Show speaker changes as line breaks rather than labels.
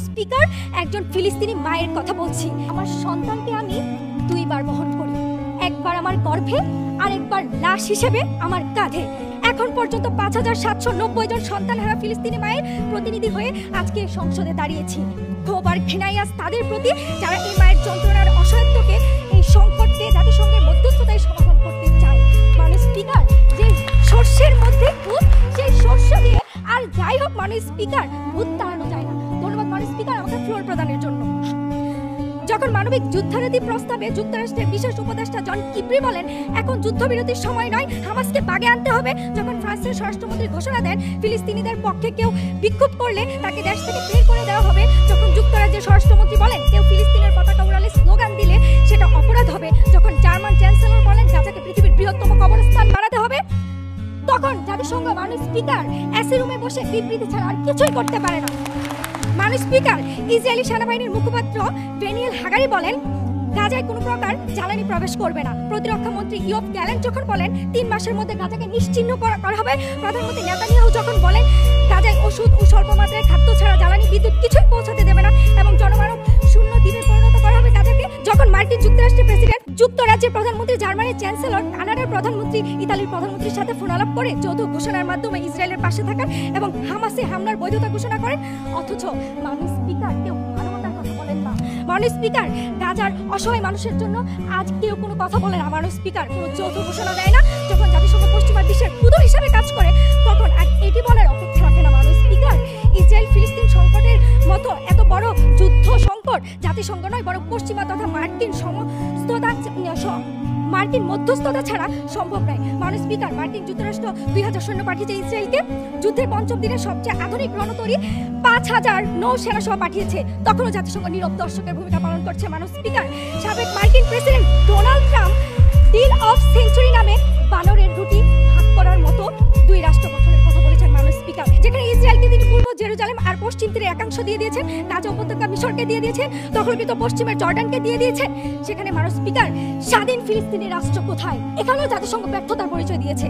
Speaker, একজন ফিলিস্তিনি মায়ের কথা বলছি। আমার সন্তানকে আমি দুইবার বহন করি, একবার আমার গর্ভে আর একবার লাশ হিসেবে আমার কাঁধে। এখন পর্যন্ত 5790 জন সন্তানহারা ফিলিস্তিনি মায়ের প্রতিনিধি হয়ে আজকে সংসদে দাঁড়িয়েছি। ক্ষোভ আর ঘৃণাই আজ তাদের প্রতি যারা এই মায়ের যন্ত্রণার অসহায়ত্বকে, এই সংকটকে জাতিসংঘের মধ্যস্থতায় সমাধান করতে চায়। মাননীয় স্পিকার, যে শস্যের মধ্যে ভূত, সেই শস্য দিয়ে আর যাই হোক মাননীয় স্পিকার, ভূত তাড়ানো যায় না। ধন্যবাদ মাননীয় স্পিকার আমাকে ফ্লোর প্রদানের জন্য। যখন মানবিক যুদ্ধারতি প্রস্তাবে যুক্তরাষ্ট্রের বিশেষ উপদেষ্টা জন কিপ্রি বলেন এখন যুদ্ধবিরতির সময় নয়, হামাসকে বাগে আনতে হবে, যখন ফ্রান্সের স্বরাষ্ট্রমন্ত্রী ঘোষণা দেন ফিলিস্তিনিদের পক্ষে কেউ বিক্ষোভ করলে তাকে দেশ থেকে বের করে দেওয়া হবে, যখন যুক্তরাজ্যের স্বরাষ্ট্রমন্ত্রী বলেন কেউ ফিলিস্তিনের পতাকা উড়ালে স্লোগান দিলে সেটা অপরাধ হবে, যখন জার্মান চ্যান্সেলর বলেন গাজাকে পৃথিবীর বৃহত্তম কবরস্থান বানাতে হবে, তখন জাতিসংঘ মাননীয় স্পিকার এসি রুমে বসে বিবৃতি ছাড়া আর কিছুই করতে পারে না। মাননীয় স্পিকার, ইসরায়েলি সেনাবাহিনীর মুখপাত্র ড্যানিয়েল হাগারি বলেন গাজায় কোনো প্রকার জ্বালানি প্রবেশ করবে না। প্রতিরক্ষা মন্ত্রী ইয়োব গ্যালেন্ট যখন বলেন 3 মাসের মধ্যে গাজাকে নিশ্চিহ্ন করা হবে, প্রধানমন্ত্রী নেতানিয়াহু যখন বলেন গাজায় ওষুধ ও স্বল্প মাত্রায় খাদ্য ছাড়া জ্বালানি বিদ্যুৎ কিছুই পৌঁছাতে দেবে না এবং জনমানব শূন্য দ্বীপে পরিণত করা হবে গাজাকে, যখন মার্কিন যুক্তরাষ্ট্রের প্রেসিডেন্ট, যুক্তরাজ্যের প্রধানমন্ত্রী, জার্মানির চ্যান্সেলর, কানাডার প্রধানমন্ত্রী, ইতালির প্রধানমন্ত্রীর সাথে ফোন আলাপ করে যৌথ ঘোষণার মাধ্যমে ইসরায়েলের পাশে থাকার এবং হামাসে হামলার বৈধতা ঘোষণা করেন, অথচ মাননীয় স্পিকার কেউ মানবতার কথা বলেন না। মাননীয় স্পিকার, গাজার অসহায় মানুষের জন্য আজ কেউ কোনো কথা বলে না। মাননীয় স্পিকার, কোনো যৌথ ঘোষণা দেয় না। যখন জাতিসংঘ পশ্চিমা বিশ্বের পুতুল হিসেবে কাজ করে তখন আর এটি বলার অপেক্ষা রাখে না। মাননীয় স্পিকার, ইসরায়েল ফিলিস্তিন সংকটের মতো এত বড় যুদ্ধ সংকট জাতিসংঘ নয় বরং পশ্চিমা তথা মার্কিন মধ্যস্থতা ছাড়া সম্ভব নয়। মাননীয় স্পিকার, মার্কিন যুক্তরাষ্ট্র 2000 সৈন্য পাঠিয়েছে ইসরায়েলকে, যুদ্ধের পঞ্চম দিনে সবচেয়ে আধুনিক রণতরী 5000 নৌসেনা সহ পাঠিয়েছে, তখনও জাতিসংঘ নীরব দর্শকের ভূমিকা পালন করছে। মাননীয় স্পিকার, সাবেক মার্কিন president Donald Trump deal of century নামে বানরের রুটি ভাগ করার মতো 2 রাষ্ট্র গঠনের কথা বলেছেন। মাননীয় স্পিকার, যেখানে ইসরায়েলকে তিনি পূর্ব জেরুজালেম আর পশ্চিম তীরের একাংশ দিয়ে দিয়েছেন, গাজা উপত্যকা মিশরকে দিয়ে দিয়েছেন, দখলকৃত পশ্চিমের জর্ডানকে দিয়ে দিয়েছেন, সেখানে মাননীয় স্পিকার স্বাধীন ফিলিস্তিনি রাষ্ট্র কোথায়? এখানেও জাতিসংঘ ব্যর্থতার পরিচয় দিয়েছে।